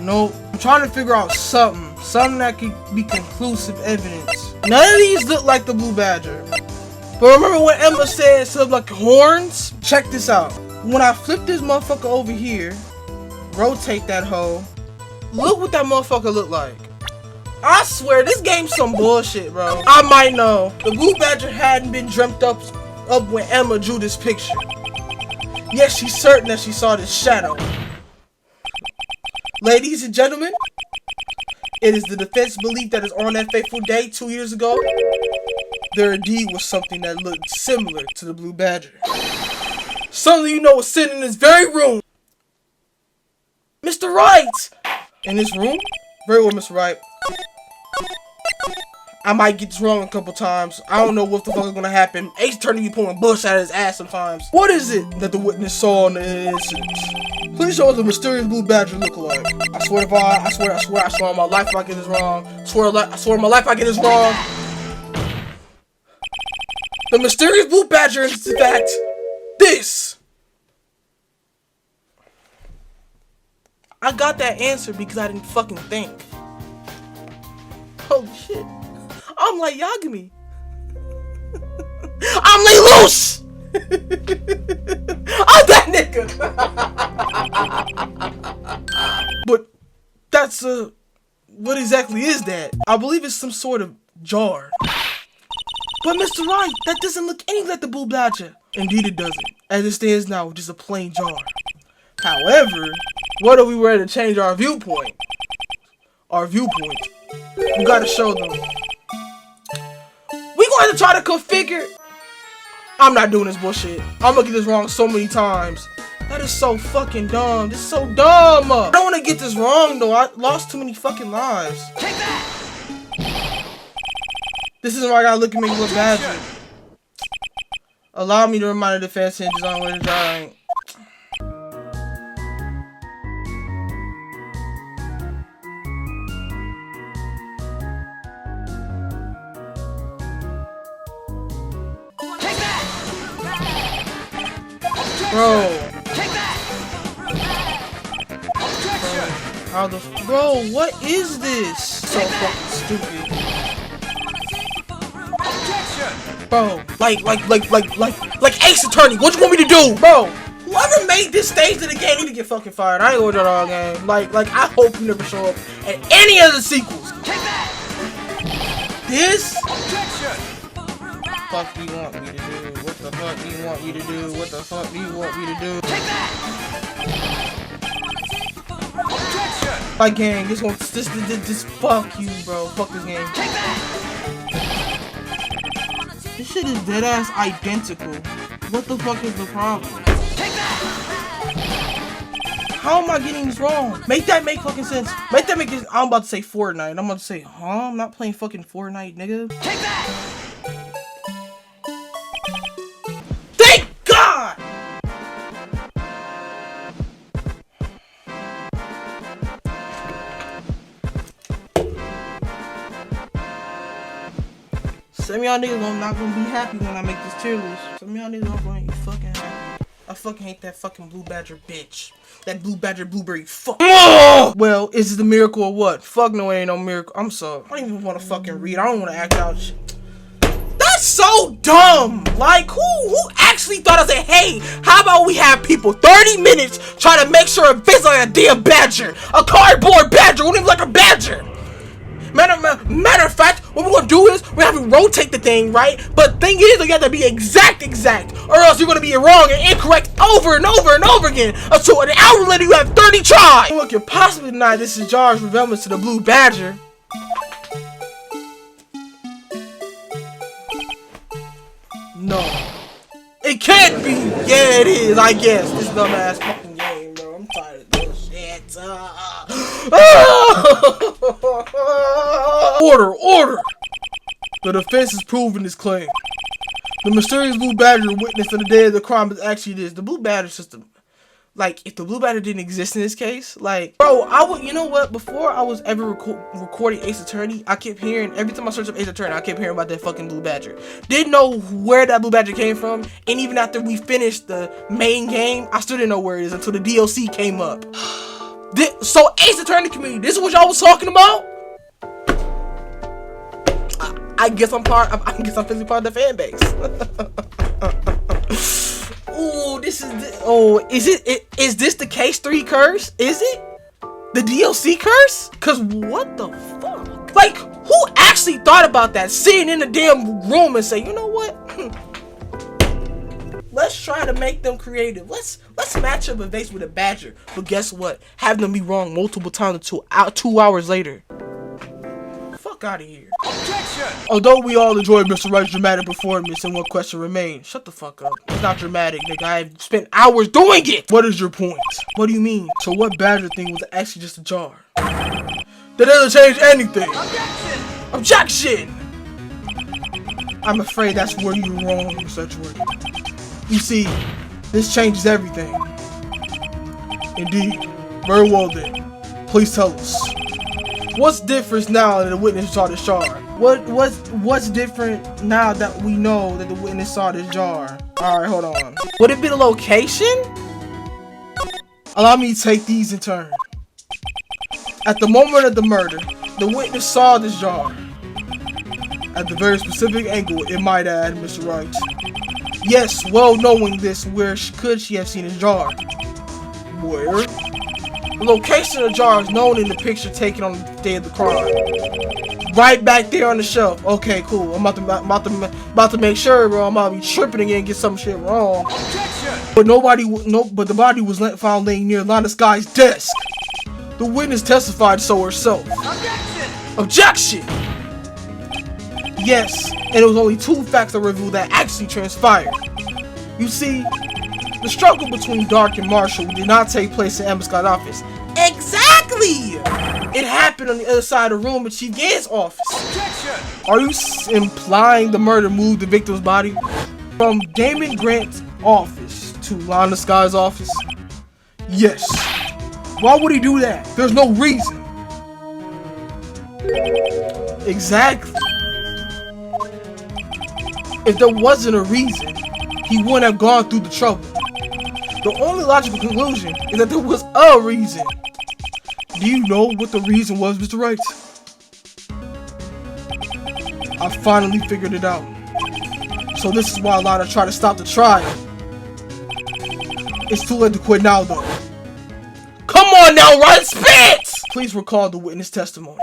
Nope. I'm trying to figure out something that could be conclusive evidence. None of these look like the blue badger. But remember when Emma said something like horns? Check this out. When I flip this motherfucker over here, Rotate that hoe. Look what that motherfucker look like. I swear, this game's some bullshit, bro. I might know. The Blue Badger hadn't been dreamt up when Emma drew this picture. Yes, she's certain that she saw this shadow. Ladies and gentlemen, it is the defense's belief that is on that fateful day 2 years ago, there indeed was something that looked similar to the Blue Badger. Some of you know was sitting in this very room. Mr. Wright! In this room? Very well, Mr. Wright. I might get this wrong a couple times. I don't know what the fuck is gonna happen. Aceattorney be pulling bush out of his ass sometimes. What is it that the witness saw in the incident? Please show us the mysterious Blue Badger look like. I swear to God, I swear on my life if I get this wrong. I swear on my life if I get this wrong. The mysterious Blue Badger is in fact this. I got that answer because I didn't fucking think. Holy shit. I'm like Yagami. I'm like loose. I'm that nigga. But that's what exactly is that? I believe it's some sort of jar. But Mr. Wright, that doesn't look anything like the Blue Badger. Indeed it doesn't. As it stands now, just a plain jar. However, what if we were to change our viewpoint? We gotta show them. We going to try to configure. I'm not doing this bullshit. I'm gonna get this wrong so many times. That is so fucking dumb. This is so dumb. I don't want to get this wrong though. I lost too many fucking lives. Take that. This is why I gotta look at me look bad. Allow me to remind the defense hinges on where it's dying. Bro. How the bro, what is this? So fucking stupid. Bro, like Aceattorney, what you want me to do? Bro, whoever made this stage of the game need to get fucking fired. I ain't going to that all game. Like I hope you never show up in any of the sequels. This? Fuck do you want me to do? What the fuck do you want me to do? What the fuck do you want me to do? Like gang, this fuck you, bro. Fuck this game. This shit is dead ass identical. What the fuck is the problem? How am I getting this wrong? Make that make fucking sense. Make that make this. I'm about to say Fortnite. I'm about to say, huh? I'm not playing fucking Fortnite, nigga. Take that! Thank God! Some of y'all niggas not gonna be happy when I make this tier list. Some of y'all niggas aren't gonna be fucking happy. I fucking hate that fucking Blue Badger bitch. That Blue Badger blueberry fuck. Well, is it a miracle or what? Fuck no, it ain't no miracle. I'm sorry. I don't even want to fucking read. I don't want to act out shit. That's so dumb. Like, who actually thought I said, hey, how about we have people 30 minutes trying to make sure it fits like a damn badger? A cardboard badger. Wouldn't even like a badger. Matter of fact, what we're gonna do is we have to rotate the thing, right? But thing is, you have to be exact, or else you're gonna be wrong and incorrect over and over and over again. Until an hour later, you have 30 tries. What could possibly deny this is Jar's resemblance to the Blue Badger? No, it can't be. Yeah, it is. I guess this dumbass fucking game, bro. I'm tired of this shit. Order! The defense has proven this claim. The mysterious Blue Badger witness on the day of the crime is actually this. The Blue Badger system. Like, if the Blue Badger didn't exist in this case, like, bro, you know what? Before I was ever recording Aceattorney, I kept hearing, every time I searched up Aceattorney, I kept hearing about that fucking Blue Badger. Didn't know where that Blue Badger came from, and even after we finished the main game, I still didn't know where it is until the DLC came up. So, Aceattorney community, this is what y'all was talking about? I guess I'm physically part of the fan base. Ooh, this is Oh, is this the case 3 curse? Is it? The DLC curse? Cause what the fuck? Like, who actually thought about that? Sitting in the damn room and say, you know what? Let's try to make them creative. Let's match up a vase with a badger. But guess what? Have them be wrong multiple times 2 hours later. Fuck out of here. Objection! Although we all enjoyed Mr. Wright's dramatic performance, and one question remains. Shut the fuck up. It's not dramatic, nigga. I've spent hours doing it! What is your point? What do you mean? So what badger thing was actually just a jar? That doesn't change anything! Objection! Objection! I'm afraid that's where you're wrong, Mr. Edgeworth. You see, this changes everything. Indeed. Very well then. Please tell us. What's different now that the witness saw this jar? What's different now that we know that the witness saw this jar? Alright, hold on. Would it be the location? Allow me to take these in turn. At the moment of the murder, the witness saw this jar. At the very specific angle, it might add, Mr. Wright. Yes, well knowing this, where could she have seen this jar? Where? The location of the jar is known in the picture taken on the day of the crime. Right back there on the shelf. Okay, cool. I'm about to make sure, bro. I'm about to be tripping again and get some shit wrong. But the body was found laying near Lana Sky's desk. The witness testified so herself. Objection! Yes, and it was only 2 facts that revealed that actually transpired. You see, the struggle between Dark and Marshall did not take place in Emma Scott's office. Exactly! It happened on the other side of the room in Chief Gann's office. Objection! Are you implying the murder moved the victim's body from Damon Grant's office to Lana Sky's office? Yes. Why would he do that? There's no reason. Exactly. If there wasn't a reason, he wouldn't have gone through the trouble. The only logical conclusion is that there was a reason. Do you know what the reason was, Mr. Wright? I finally figured it out. So this is why Lana tried to stop the trial. It's too late to quit now, though. Come on now, Wright, spit! Please recall the witness testimony.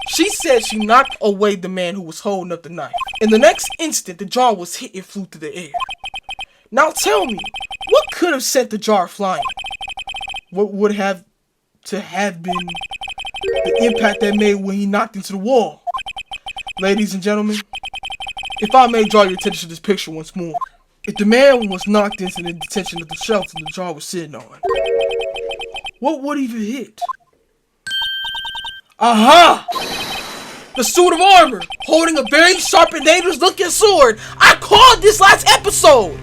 She said she knocked away the man who was holding up the knife. In the next instant, the jar was hit and flew through the air. Now tell me, what could have sent the jar flying? What would have to have been the impact that made when he knocked into the wall? Ladies and gentlemen, if I may draw your attention to this picture once more. If the man was knocked into the detention of the shelf that the jar was sitting on, what would he have hit? Aha! The suit of armor, holding a very sharp and dangerous looking sword. I called this last episode.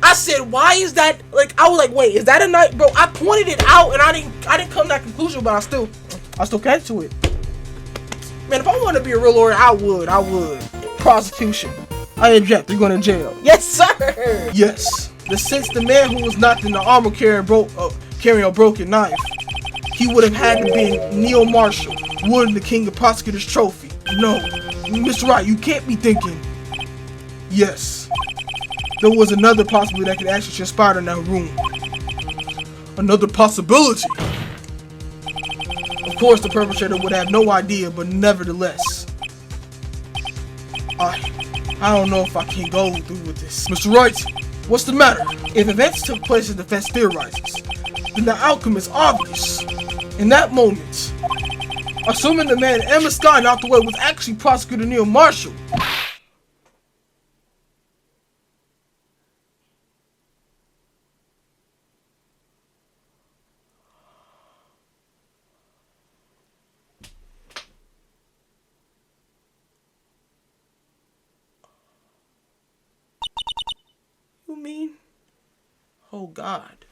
I said, why is that? Like, I was like, wait, is that a knife, bro? I pointed it out and I didn't come to that conclusion, but I still came to it. Man, if I wanted to be a real lawyer, I would. Prosecution. I object. You're going to jail. Yes, sir. Yes. Since the man who was knocked in the armor carrying a broken knife, he would have had to be Neil Marshall, Wood, the king of prosecutors trophy. No, Mr. Wright, you can't be thinking. Yes, there was another possibility that could actually transpire in that room. Another possibility. Of course, the perpetrator would have no idea, but nevertheless, I don't know if I can go through with this. Mr. Wright, what's the matter? If events took place as the defense theorizes, then the outcome is obvious. In that moment, assuming the man Emma Scott knocked away was actually Prosecutor Neil Marshall. You mean? Oh God.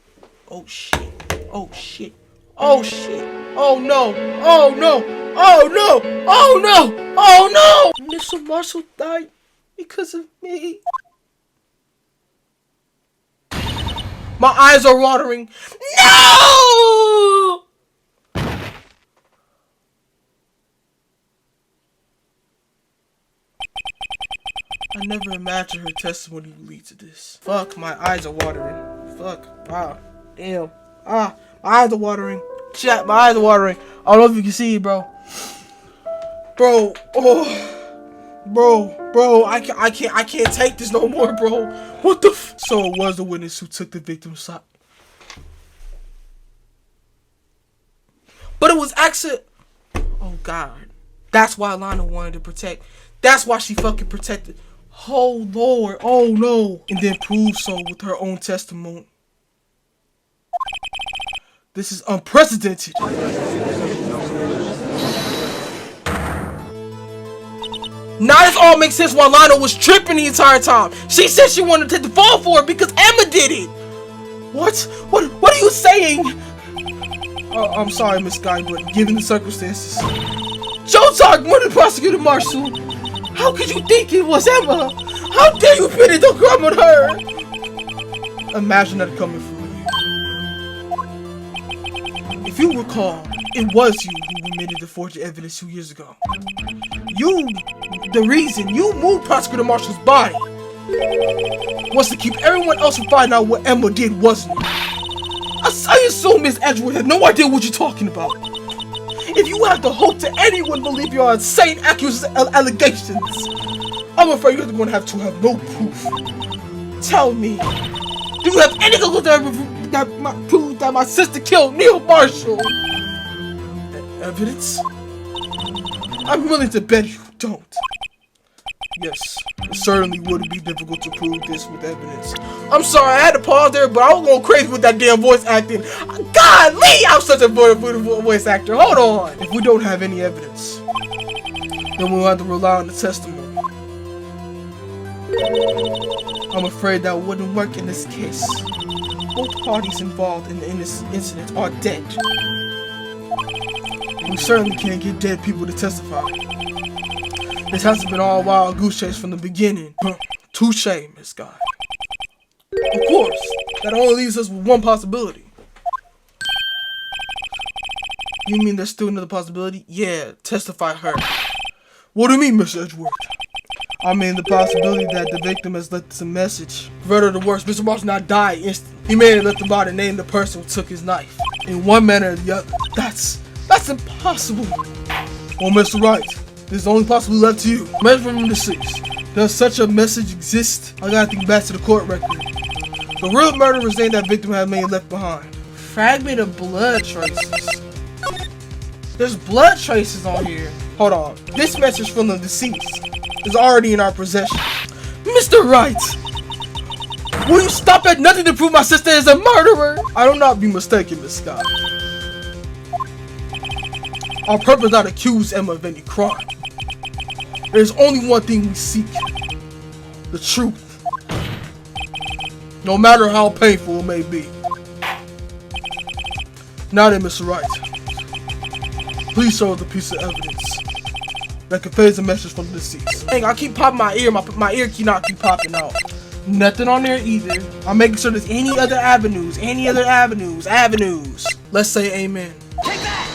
Oh shit. Oh shit. Oh shit. Oh no. Oh no. Oh no. Oh no. Oh no. Mr. Marshall died because of me. My eyes are watering. No! I never imagined her testimony would lead to this. Fuck, my eyes are watering. Fuck. Wow. Damn. My eyes are watering. Chat, my eyes are watering. I don't know if you can see it, bro. Bro. Oh. Bro. I can't take this no more, bro. What the f? So it was the witness who took the victim's side. But it was accident. Oh, God. That's why Lana wanted to protect. That's why she fucking protected. Oh, Lord. Oh, no. And then proved so with her own testimony. This is unprecedented. Now this all makes sense why Lana was tripping the entire time. She said she wanted to take the fall for it because Emma did it. What? What are you saying? I'm sorry, Miss Guy, but given the circumstances. Joe talk more than prosecutor Marshall. How could you think it was Emma? How dare you pin it on crime on her? Imagine that coming from you. If you recall, it was you who admitted the forged evidence 2 years ago. The reason you moved prosecutor Marshall's body was to keep everyone else from finding out what Emma did, wasn't it? I assume Miss Edgeworth had no idea what you're talking about. If you have the hope to anyone believe your insane allegations, I'm afraid you're going to have no proof. Tell me, do you have any clue that prove that my sister killed Neil Marshall? Evidence? I'm willing to bet you don't. Yes, it certainly would be difficult to prove this with evidence. I'm sorry, I had to pause there, but I was going crazy with that damn voice acting. Golly, I'm such a beautiful voice actor. Hold on. If we don't have any evidence, then we'll have to rely on the testimony. I'm afraid that wouldn't work in this case. Both parties involved in this incident are dead. We certainly can't get dead people to testify. This hasn't been all wild goose chase from the beginning. Touche, Miss Guy. Of course, that only leaves us with one possibility. You mean there's still another possibility? Yeah, testify her. What do you mean, Miss Edgeworth? I mean the possibility that the victim has left us a message. For better or worse, Mr. Marshall not died instantly. He may have left the body name the person who took his knife. In one manner or the other. That's impossible. Well, Mr. Wright, this is the only possibility left to you. Message from the deceased. Does such a message exist? I gotta think back to the court record. The real murderer's name that victim had may have left behind. Fragment of blood traces. There's blood traces on here. Hold on. This message from the deceased is already in our possession. Mr. Wright! Will you stop at nothing to prove my sister is a murderer? I do not be mistaken, Miss Scott. Our purpose not accuse Emma of any crime. There's only one thing we seek. The truth. No matter how painful it may be. Now then, Mr. Wright. Please show us the piece of evidence that conveys a message from the deceased. Dang, I keep popping my ear. My ear keep popping out. Nothing on there either. I'm making sure there's any other avenues. Let's say amen. Take that!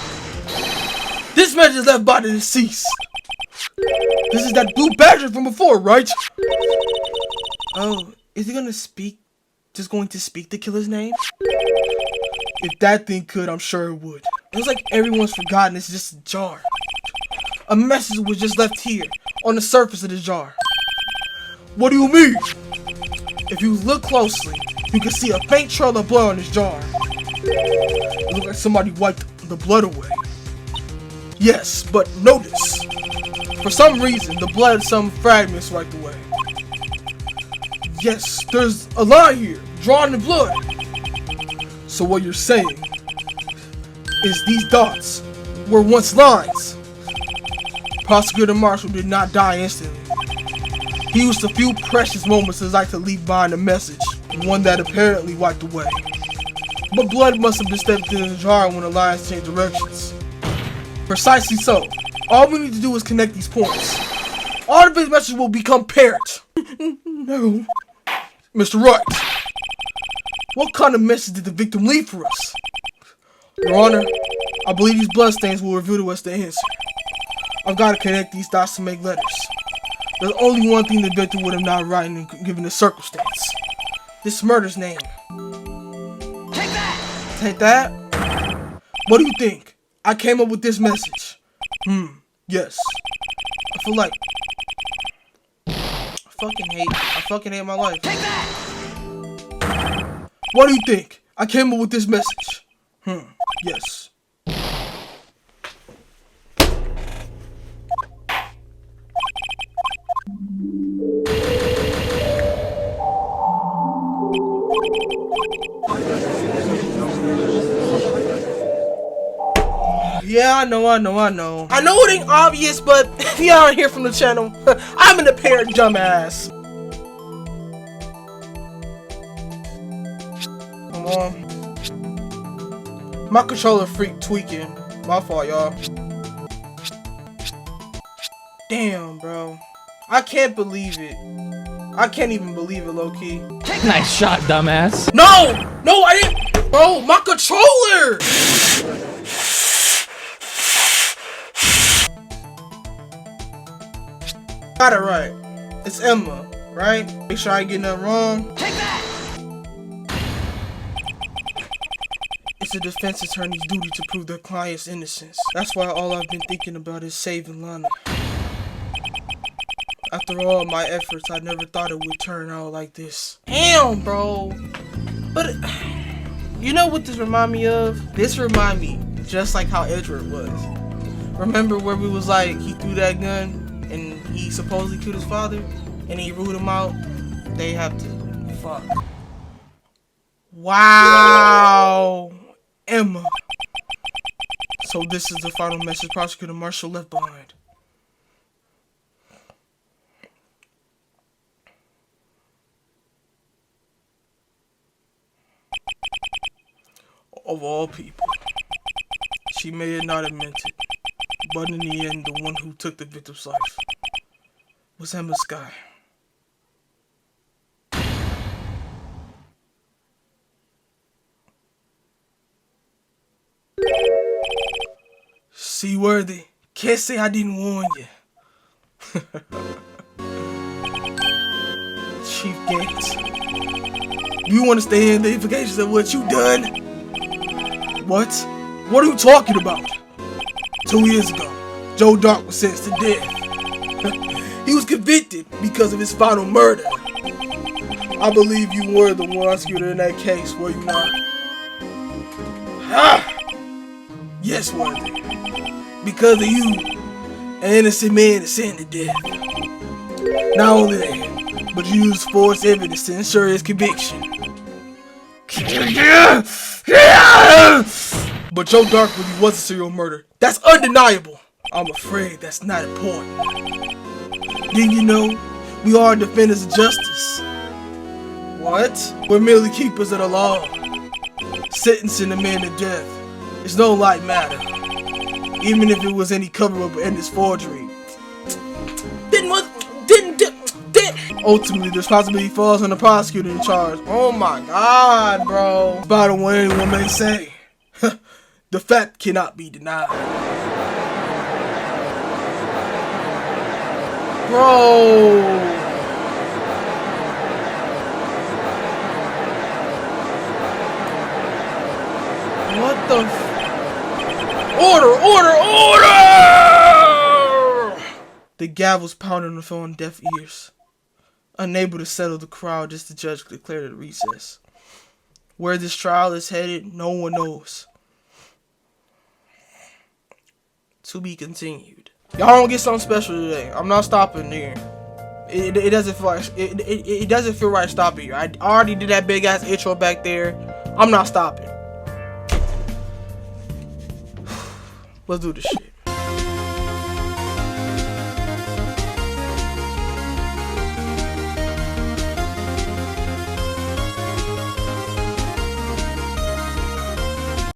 This message is left by the deceased. This is that blue badger from before, right? Oh, is he gonna speak? Just going to speak the killer's name? If that thing could, I'm sure it would. It was like everyone's forgotten it's just a jar. A message was just left here, on the surface of the jar. What do you mean? If you look closely, you can see a faint trail of blood on this jar. It looks like somebody wiped the blood away. Yes, but notice. For some reason, the blood had some fragments wiped away. Yes, there's a line here, drawn in blood. So what you're saying is these dots were once lines. Prosecutor Marshall did not die instantly. He used a few precious moments as like to leave behind a message, one that apparently wiped away. But blood must have been stepped in the jar when the lines changed directions. Precisely so. All we need to do is connect these points. All of his messages will become apparent. No. Mr. Wright, what kind of message did the victim leave for us? Your Honor, I believe these bloodstains will reveal to us the answer. I've got to connect these dots to make letters. There's only one thing the victim would have not written given the circumstance. This murder's name. Take that? What do you think? I came up with this message. Yes. I feel like I fucking hate my life. Take that! What do you think? I came up with this message. Yes. Yeah, I know. I know it ain't obvious, but if you aren't here from the channel, I'm an apparent dumbass. Come on. My controller freak tweaking. My fault, y'all. Damn, bro. I can't believe it. I can't even believe it, low-key. Nice shot, dumbass. No! No, I didn't! Bro, my controller! Got it right. It's Emma, right? Make sure I ain't getting nothing wrong. Take that! It's the defense attorney's duty to prove their client's innocence. That's why all I've been thinking about is saving Lana. After all my efforts, I never thought it would turn out like this. Damn, bro. But, you know what this remind me of? This remind me just like how Edgeworth was. Remember where we was like, he threw that gun and he supposedly killed his father and he ruled him out? They have to, fuck. Wow. Emma. So this is the final message Prosecutor Marshall left behind. Of all people, she may have not have meant it, but in the end, the one who took the victim's life was Emma Sky. Seaworthy, can't say I didn't warn you. Chief Gates, you want to stay in the implications of what you done? What? What are you talking about? 2 years ago, Joe Dark was sentenced to death. He was convicted because of his final murder. I believe you were the prosecutor in that case, were you not? Ah! Yes, Worthy. Because of you, an innocent man is sentenced to death. Not only that, but you used false evidence to ensure his conviction. But Joe Dark really was a serial murderer. That's undeniable. I'm afraid that's not important. Didn't you know we are defenders of justice? What? We're merely keepers of the law. Sentencing a man to death is no light matter. Even if it was any cover-up and this forgery. Ultimately, the responsibility falls on the prosecutor in charge. Oh my god, bro. Despite what anyone may say, the fact cannot be denied. Bro. What the Order! The gavel's pounding on the phone deaf ears. Unable to settle the crowd, just the judge declared a recess. Where this trial is headed, no one knows. To be continued. Y'all don't get something special today. I'm not stopping there. It doesn't feel like it doesn't feel right stopping here. I already did that big ass intro back there. I'm not stopping. Let's do this shit.